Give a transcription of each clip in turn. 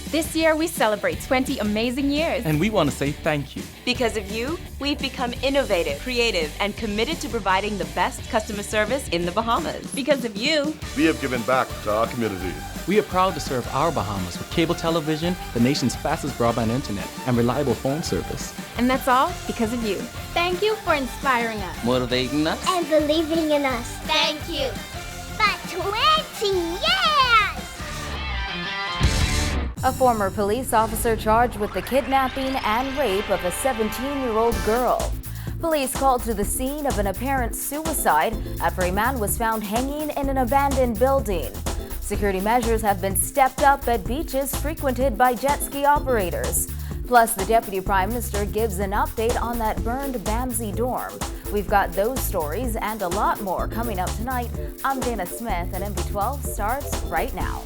This year, we celebrate 20 amazing years. And we want to say thank you. Because of you, we've become innovative, creative, and committed to providing the best customer service in the Bahamas. Because of you, we have given back to our community. We are proud to serve our Bahamas with cable television, the nation's fastest broadband internet, and reliable phone service. And that's all because of you. Thank you for inspiring us, motivating us, and believing in us. Thank you. For 20 years! A former police officer charged with the kidnapping and rape of a 17-year-old girl. Police called to the scene of an apparent suicide after a man was found hanging in an abandoned building. Security measures have been stepped up at beaches frequented by jet ski operators. Plus, the Deputy Prime Minister gives an update on that burned Bamsey dorm. We've got those stories and a lot more coming up tonight. I'm Dana Smith, and MB12 starts right now.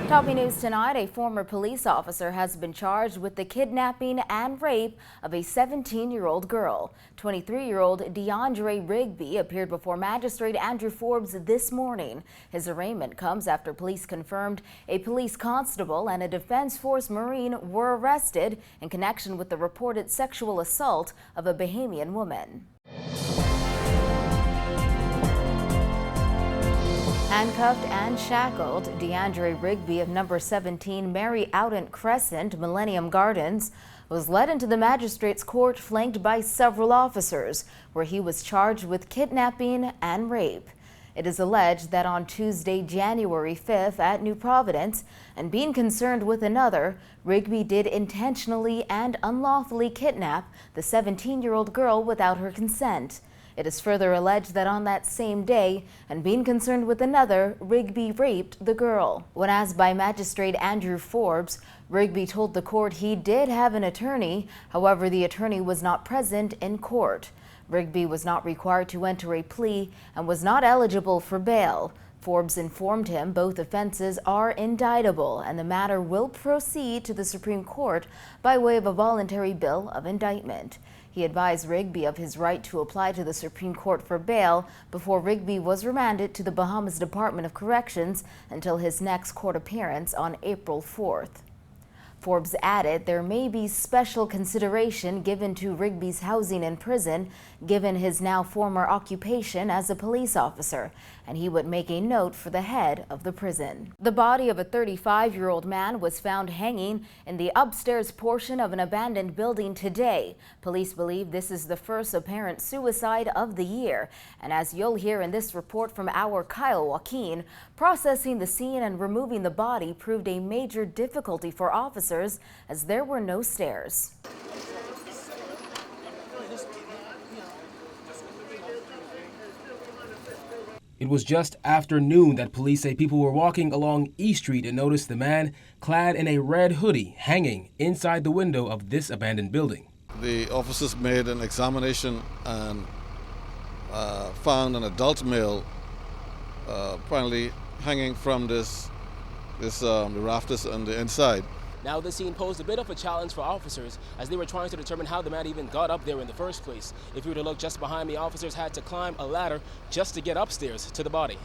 Topping news tonight, a former police officer has been charged with the kidnapping and rape of a 17-year-old girl. 23-year-old DeAndre Rigby appeared before Magistrate Andrew Forbes this morning. His arraignment comes after police confirmed a police constable and a Defense Force Marine were arrested in connection with the reported sexual assault of a Bahamian woman. Handcuffed and shackled, DeAndre Rigby of number 17 Mary Oudent Crescent, Millennium Gardens, was led into the magistrate's court flanked by several officers, where he was charged with kidnapping and rape. It is alleged that on Tuesday, January 5th at New Providence, and being concerned with another, Rigby did intentionally and unlawfully kidnap the 17-year-old girl without her consent. It is further alleged that on that same day, and being concerned with another, Rigby raped the girl. When asked by Magistrate Andrew Forbes, Rigby told the court he did have an attorney. However, the attorney was not present in court. Rigby was not required to enter a plea and was not eligible for bail. Forbes informed him both offenses are indictable and the matter will proceed to the Supreme Court by way of a voluntary bill of indictment. He advised Rigby of his right to apply to the Supreme Court for bail before Rigby was remanded to the Bahamas Department of Corrections until his next court appearance on April 4th. Forbes added there may be special consideration given to Rigby's housing in prison, given his now former occupation as a police officer, and he would make a note for the head of the prison. The body of a 35-year-old man was found hanging in the upstairs portion of an abandoned building today. Police believe this is the first apparent suicide of the year, and as you'll hear in this report from our Kyle Joaquin, processing the scene and removing the body proved a major difficulty for officers as there were no stairs. It was just after noon that police say people were walking along E Street and noticed the man clad in a red hoodie hanging inside the window of this abandoned building. The officers made an examination and found an adult male apparently hanging from the rafters on the inside. Now, this scene posed a bit of a challenge for officers as they were trying to determine how the man even got up there in the first place. If you were to look just behind me, officers had to climb a ladder just to get upstairs to the body.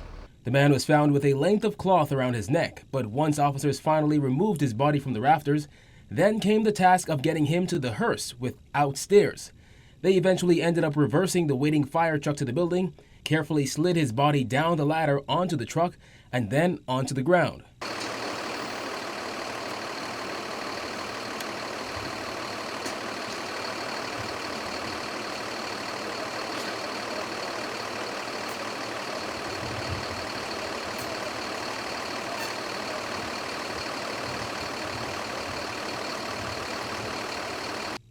The man was found with a length of cloth around his neck, but once officers finally removed his body from the rafters, then came the task of getting him to the hearse without stairs. They eventually ended up reversing the waiting fire truck to the building, carefully slid his body down the ladder onto the truck, and then onto the ground.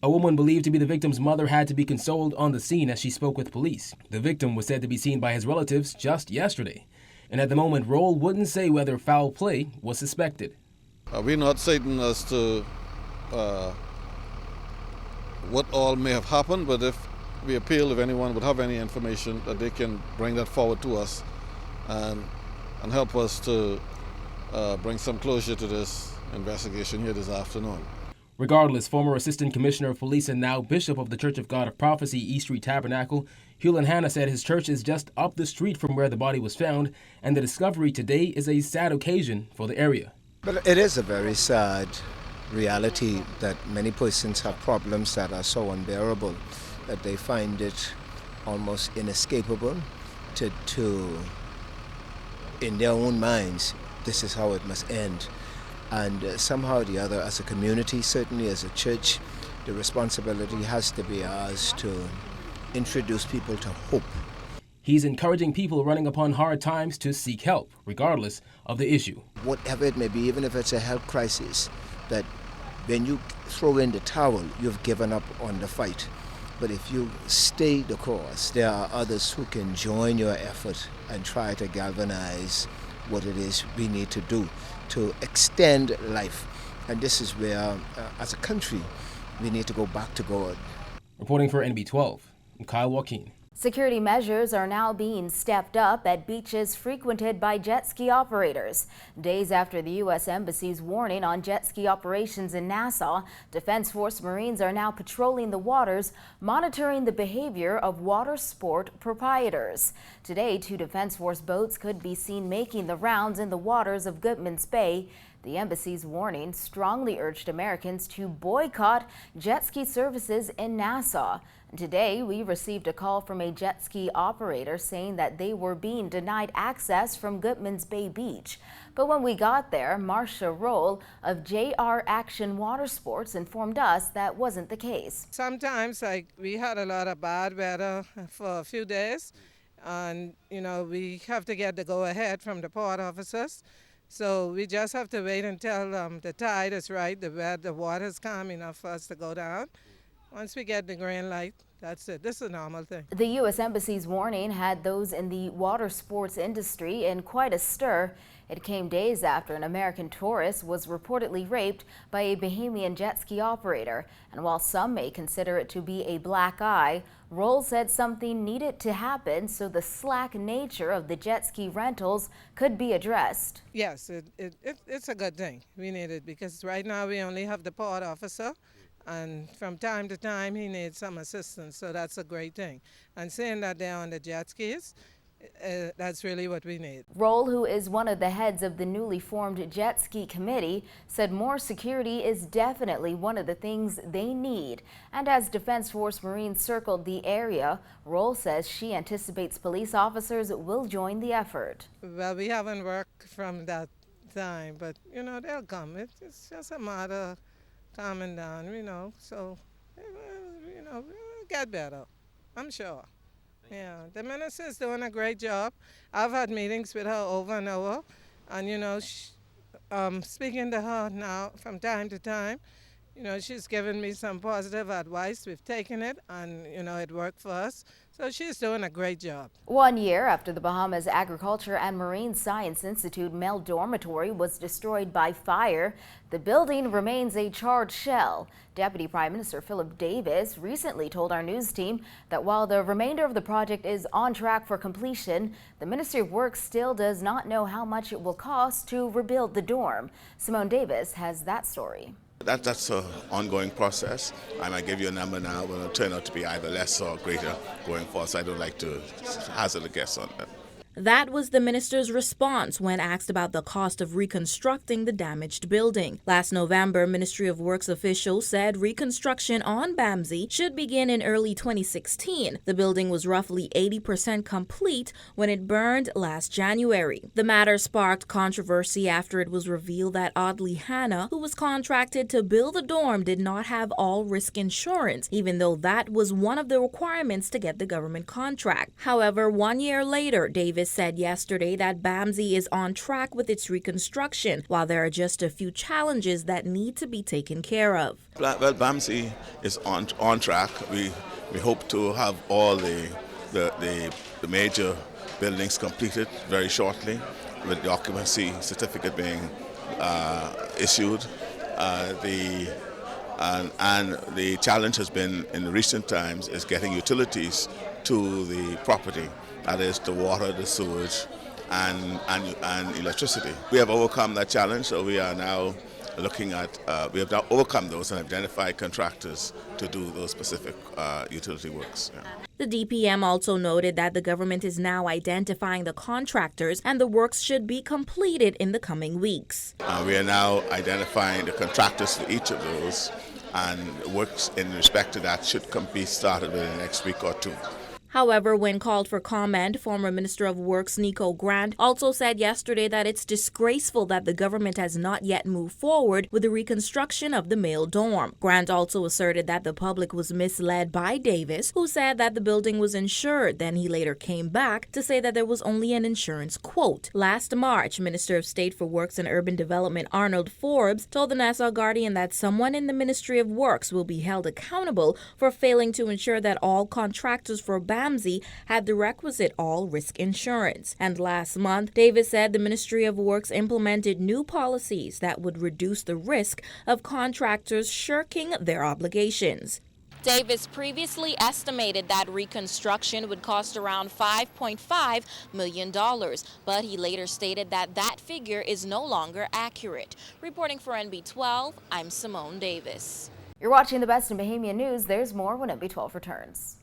A woman believed to be the victim's mother had to be consoled on the scene as she spoke with police. The victim was said to be seen by his relatives just yesterday. And at the moment, Roll wouldn't say whether foul play was suspected. We're not certain as to what all may have happened, but if we appeal, if anyone would have any information, that they can bring that forward to us and help us to bring some closure to this investigation here this afternoon. Regardless, former Assistant Commissioner of Police and now Bishop of the Church of God of Prophecy, East Street Tabernacle, Hewlin Hanna, said his church is just up the street from where the body was found, and the discovery today is a sad occasion for the area. But it is a very sad reality that many persons have problems that are so unbearable that they find it almost inescapable to in their own minds, this is how it must end. And somehow or the other, as a community, certainly as a church, the responsibility has to be ours to introduce people to hope. He's encouraging people running upon hard times to seek help, regardless of the issue. Whatever it may be, even if it's a health crisis, that when you throw in the towel, you've given up on the fight. But if you stay the course, there are others who can join your effort and try to galvanize what it is we need to do to extend life. And this is where, as a country, we need to go back to God. Reporting for NB12, I'm Kyle Joaquin. Security measures are now being stepped up at beaches frequented by jet ski operators. Days after the U.S. Embassy's warning on jet ski operations in Nassau, Defense Force Marines are now patrolling the waters, monitoring the behavior of water sport proprietors. Today, 2 Defense Force boats could be seen making the rounds in the waters of Goodman's Bay. The embassy's warning strongly urged Americans to boycott jet ski services in Nassau. Today, we received a call from a jet ski operator saying that they were being denied access from Goodman's Bay Beach. But when we got there, Marcia Roll of JR Action Water Sports informed us that wasn't the case. Sometimes, we had a lot of bad weather for a few days, and, we have to get the go-ahead from the port officers. So we just have to wait until the tide is right, the water is calm enough for us to go down. Once we get the green light, that's it. This is a normal thing. The U.S. Embassy's warning had those in the water sports industry in quite a stir. It came days after an American tourist was reportedly raped by a Bahamian jet ski operator. And while some may consider it to be a black eye, Roll said something needed to happen so the slack nature of the jet ski rentals could be addressed. Yes, it's a good thing. We need it because right now we only have the port officer. And from time to time, he needs some assistance, so that's a great thing. And seeing that they're on the jet skis, that's really what we need. Roll, who is one of the heads of the newly formed Jet Ski Committee, said more security is definitely one of the things they need. And as Defense Force Marines circled the area, Roll says she anticipates police officers will join the effort. Well, we haven't worked from that time, but, they'll come. It's just a matter of calming down, so, we'll get better, I'm sure. Yeah, the minister's doing a great job. I've had meetings with her over and over, and, speaking to her now from time to time, she's given me some positive advice. We've taken it, and, it worked for us. So she's doing a great job. 1 year after the Bahamas Agriculture and Marine Science Institute Male Dormitory was destroyed by fire, the building remains a charred shell. Deputy Prime Minister Philip Davis recently told our news team that while the remainder of the project is on track for completion, the Ministry of Works still does not know how much it will cost to rebuild the dorm. Simone Davis has that story. That's an ongoing process. I might give you a number now, but it'll turn out to be either less or greater going forward, so I don't like to hazard a guess on that. That was the minister's response when asked about the cost of reconstructing the damaged building. Last November, Ministry of Works officials said reconstruction on BAMSI should begin in early 2016. The building was roughly 80% complete when it burned last January. The matter sparked controversy after it was revealed that Audley Hanna, who was contracted to build the dorm, did not have all-risk insurance, even though that was one of the requirements to get the government contract. However, 1 year later, Davis said yesterday that BAMSI is on track with its reconstruction, while there are just a few challenges that need to be taken care of. Well, BAMSI is on track. We hope to have all the major buildings completed very shortly, with the occupancy certificate being issued. And the challenge has been in recent times is getting utilities to the property. That is the water, the sewage, and electricity. We have overcome that challenge, so we are now looking at, we have now overcome those and identified contractors to do those specific utility works. Yeah. The DPM also noted that the government is now identifying the contractors and the works should be completed in the coming weeks. We are now identifying the contractors for each of those, and works in respect to that should be started within the next week or two. However, when called for comment, former Minister of Works Nico Grant also said yesterday that it's disgraceful that the government has not yet moved forward with the reconstruction of the male dorm. Grant also asserted that the public was misled by Davis, who said that the building was insured. Then he later came back to say that there was only an insurance quote. Last March, Minister of State for Works and Urban Development Arnold Forbes told the Nassau Guardian that someone in the Ministry of Works will be held accountable for failing to ensure that all contractors for BAMSI had the requisite all-risk insurance. And last month, Davis said the Ministry of Works implemented new policies that would reduce the risk of contractors shirking their obligations. Davis previously estimated that reconstruction would cost around $5.5 million, but he later stated that that figure is no longer accurate. Reporting for NB12, I'm Simone Davis. You're watching the best in Bahamian news. There's more when NB12 returns.